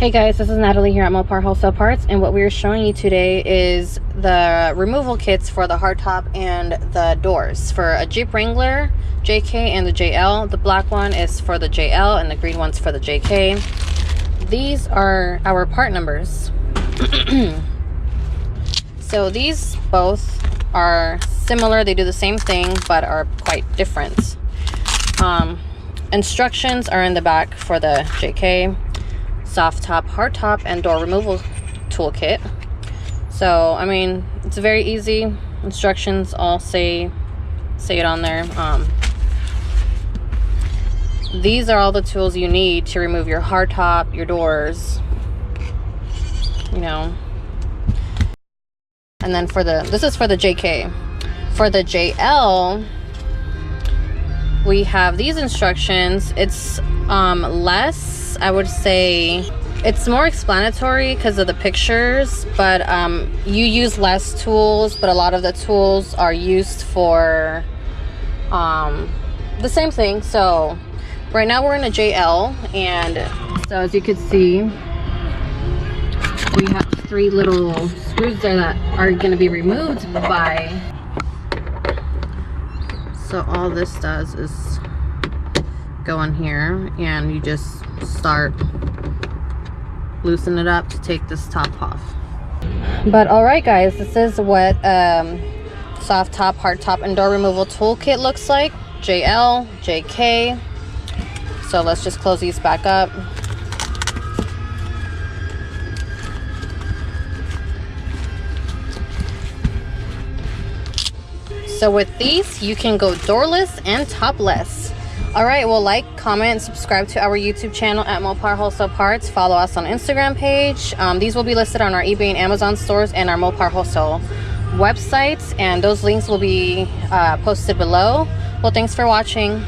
Hey guys, this is Natalie here at Mopar Wholesale Parts, and what we're showing you today is the removal kits for the hardtop and the doors for a Jeep Wrangler JK and the JL. The black one is for the JL and the green one's for the JK. These are our part numbers. So these both are similar, they do the same thing but are quite different. Instructions are in the back for the JK. Soft top, hard top, and door removal toolkit. So I mean, it's very easy. Instructions all say it on there. These are all the tools you need to remove your hard top, your doors, you know. And then this is for the JK. For the JL, we have these instructions. It's less, I would say, it's more explanatory because of the pictures, but you use less tools, but a lot of the tools are used for the same thing. So right now we're in a JL, and so as you can see, we have 3 little screws there that are going to be removed by. So all this does is go in here, and you just start loosen it up to take this top off. But all right guys, this is what soft top, hard top, and door removal toolkit looks like. JL, JK. So let's just close these back up. So with these, you can go doorless and topless. All right, well, like, comment, subscribe to our YouTube channel at Mopar Wholesale Parts. Follow us on Instagram page. These will be listed on our eBay and Amazon stores and our Mopar Wholesale websites, and those links will be posted below. Well, thanks for watching.